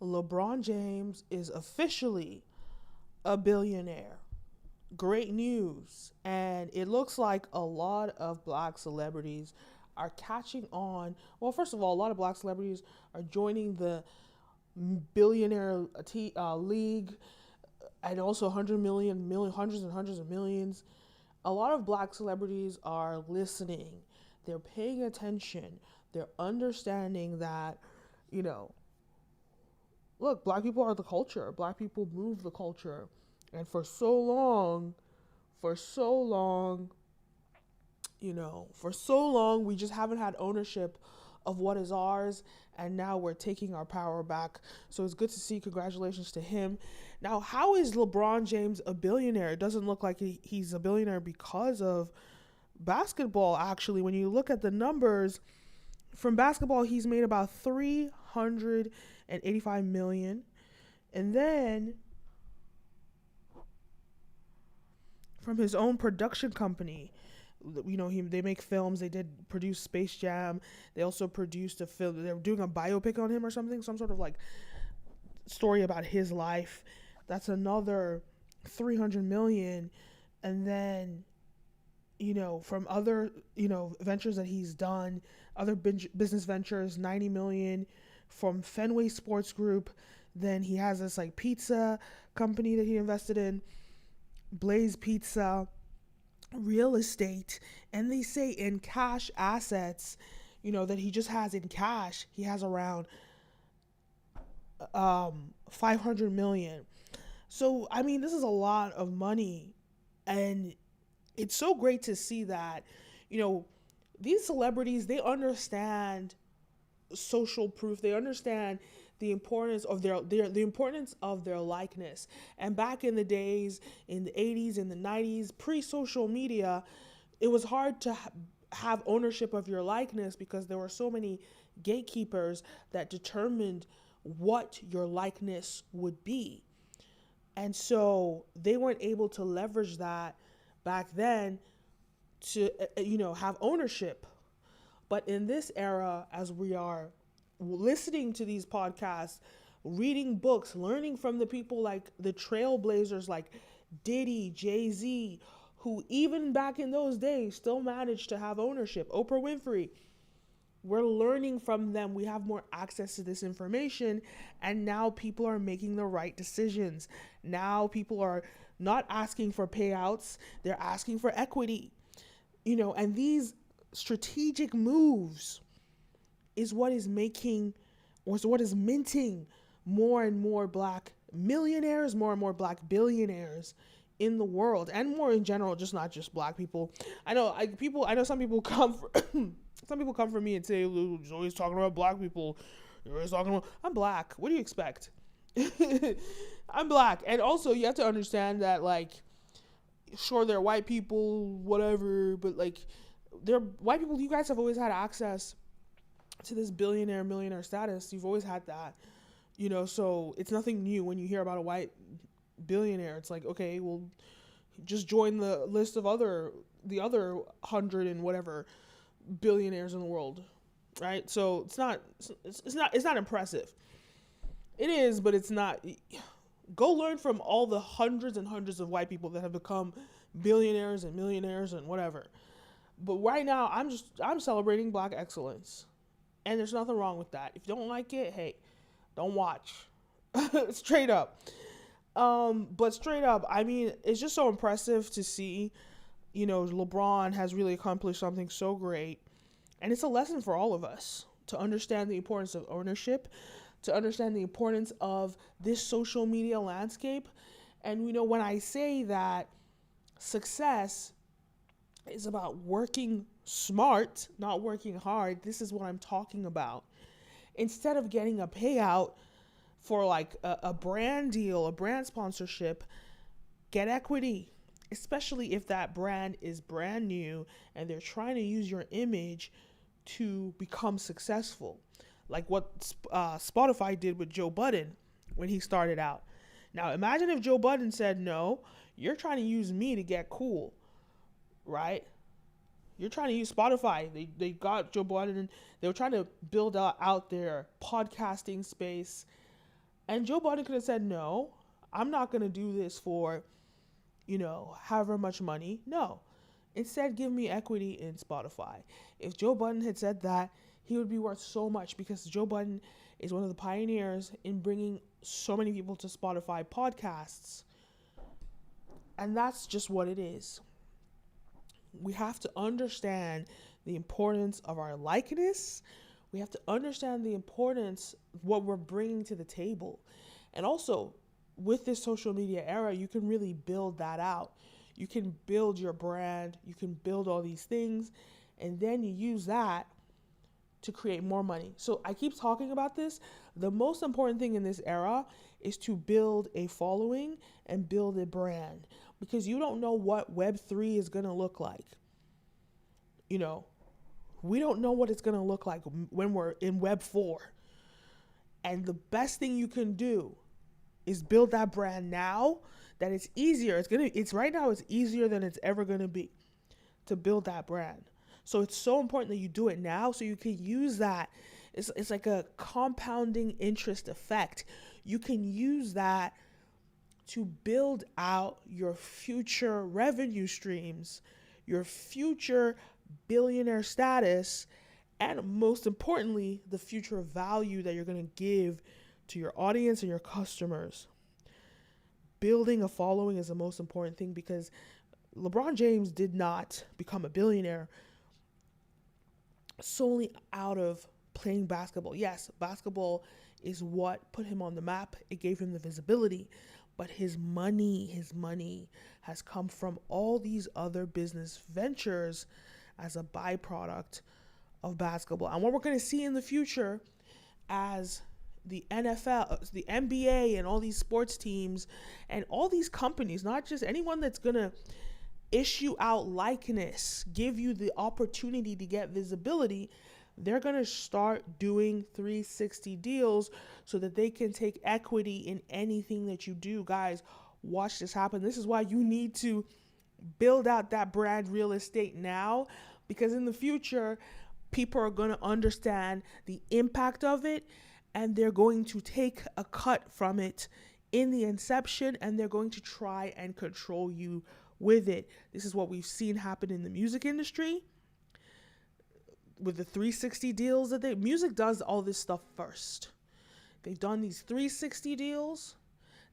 LeBron James is officially a billionaire. Great news. And it looks like a lot of black celebrities are catching on. Well, first of all, a lot of black celebrities are joining the billionaire league, and also 100 million, hundreds and hundreds of millions. A lot of black celebrities are listening. They're paying attention. They're understanding that, you know, look, black people are the culture. Black people move the culture. And for so long, for so long, we just haven't had ownership of what is ours. And now we're taking our power back. So it's good to see. Congratulations to him. Now, how is LeBron James a billionaire? It doesn't look like he's a billionaire because of basketball. Actually, when you look at the numbers from basketball, he's made about 385 million. And then from his own production company, they make films. They did produce Space Jam. They also produced a film. They're doing a biopic on him or something, some sort of like story about his life. That's another 300 million. And then, from other, ventures that he's done, other business ventures, 90 million from Fenway Sports Group. Then he has this like pizza company that he invested in, Blaze Pizza, real estate. And they say in cash assets, that he just has in cash, he has around 500 million. So, I mean, this is a lot of money. And it's so great to see that, these celebrities, they understand social proof. They understand the importance of the importance of their likeness. And back in the days, in the 80s and the 90s, pre-social media, it was hard to have ownership of your likeness because there were so many gatekeepers that determined what your likeness would be. And so they weren't able to leverage that back then to, have ownership. But in this era, as we are listening to these podcasts, reading books, learning from the people like the trailblazers like Diddy, Jay-Z, who even back in those days still managed to have ownership, Oprah Winfrey, we're learning from them. We have more access to this information, and now people are making the right decisions. Now people are not asking for payouts, they're asking for equity. And these strategic moves is what is making, or is what is minting more and more black millionaires, more and more black billionaires in the world, and more in general, just not just black people. I know some people come for some people come for me and say, "You're always talking about black people. You're always talking about." I'm black. What do you expect? I'm black, and also you have to understand that, like, sure, they're white people, whatever, but like, they're white people. You guys have always had access to this millionaire status. You've always had that, so it's nothing new when you hear about a white billionaire. It's like, okay, well, just join the list of the other 100 and whatever billionaires in the world, right? So it's not impressive. It is, but it's not. Go learn from all the hundreds and hundreds of white people that have become billionaires and millionaires and whatever. But right now, I'm celebrating black excellence. And there's nothing wrong with that. If you don't like it, hey, don't watch. Straight up. But straight up, I mean, it's just so impressive to see, LeBron has really accomplished something so great. And it's a lesson for all of us to understand the importance of ownership, to understand the importance of this social media landscape. And, when I say that success is about working smart, not working hard, this is what I'm talking about. Instead of getting a payout for like a brand deal, a brand sponsorship, get equity, especially if that brand is brand new and they're trying to use your image to become successful. Like what Spotify did with Joe Budden when he started out. Now, imagine if Joe Budden said, no, you're trying to use me to get cool, right? You're trying to use Spotify. They got Joe Budden and they were trying to build out their podcasting space. And Joe Budden could have said, no, I'm not going to do this for, however much money. No. Instead, give me equity in Spotify. If Joe Budden had said that, he would be worth so much, because Joe Budden is one of the pioneers in bringing so many people to Spotify podcasts. And that's just what it is. We have to understand the importance of our likeness. We have to understand the importance of what we're bringing to the table. And also, with this social media era, you can really build that out. You can build your brand. You can build all these things. And then you use that to create more money. So I keep talking about this. The most important thing in this era is to build a following and build a brand, because you don't know what Web3 is going to look like. We don't know what it's going to look like when we're in Web4. And the best thing you can do is build that brand now, that it's easier. It's right now, it's easier than it's ever going to be to build that brand. So it's so important that you do it now, so you can use that. It's like a compounding interest effect. You can use that to build out your future revenue streams, your future billionaire status, and most importantly, the future value that you're going to give to your audience and your customers. Building a following is the most important thing, because LeBron James did not become a billionaire solely out of playing basketball. Yes, basketball is what put him on the map. It gave him the visibility, but his money has come from all these other business ventures as a byproduct of basketball. And what we're going to see in the future, as the NFL, the NBA, and all these sports teams and all these companies, not just anyone that's going to issue out likeness, give you the opportunity to get visibility, they're going to start doing 360 deals so that they can take equity in anything that you do. Guys, watch this happen. This is why you need to build out that brand real estate now, because in the future, people are going to understand the impact of it, and they're going to take a cut from it in the inception, and they're going to try and control you with it. This is what we've seen happen in the music industry with the 360 deals that music does all this stuff first. They've done these 360 deals.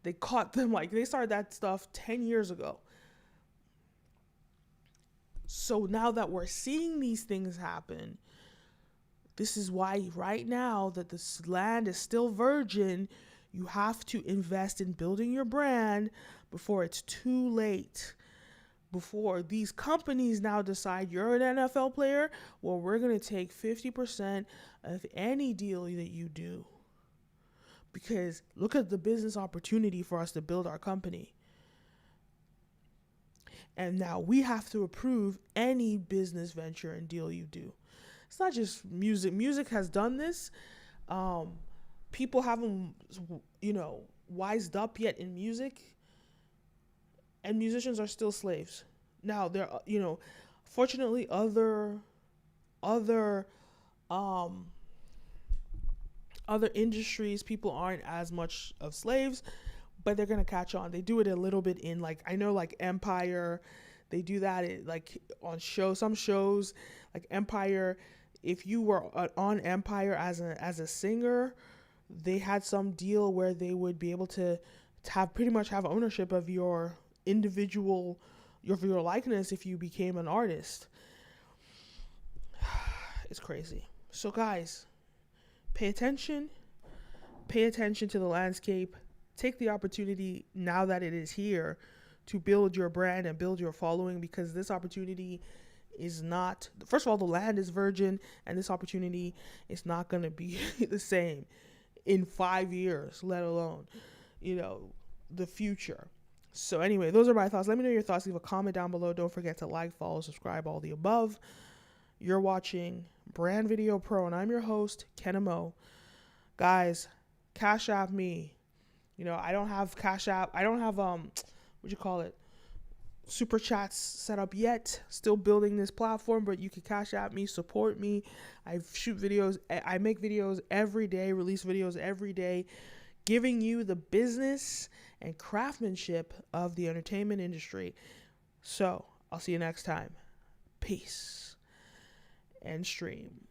They caught them, they started that stuff 10 years ago. So now that we're seeing these things happen, this is why right now that this land is still virgin, you have to invest in building your brand before it's too late. Before these companies now decide you're an NFL player, well, we're going to take 50% of any deal that you do. Because look at the business opportunity for us to build our company. And now we have to approve any business venture and deal you do. It's not just music. Music has done this. People haven't, wised up yet in music. And musicians are still slaves. Now, there, fortunately, other industries, people aren't as much of slaves, but they're gonna catch on. They do it a little bit in I know Empire, they do that on some shows like Empire. If you were on Empire as a singer, they had some deal where they would be able to pretty much have ownership of your individual, your likeness if you became an artist. It's crazy. So guys, pay attention to the landscape. Take the opportunity now that it is here to build your brand and build your following, because this opportunity is not, first of all, the land is virgin, and this opportunity is not going to be the same in 5 years, let alone, the future. So anyway, those are my thoughts. Let me know your thoughts. Leave a comment down below. Don't forget to like, follow, subscribe, all the above. You're watching Brand Video Pro, and I'm your host, Kenim O. Guys, Cash App me. I don't have Cash App. I don't have, Super Chats set up yet. Still building this platform, but you can Cash App me, support me. I shoot videos. I make videos every day, release videos every day. giving you the business and craftsmanship of the entertainment industry. So I'll see you next time. Peace and stream.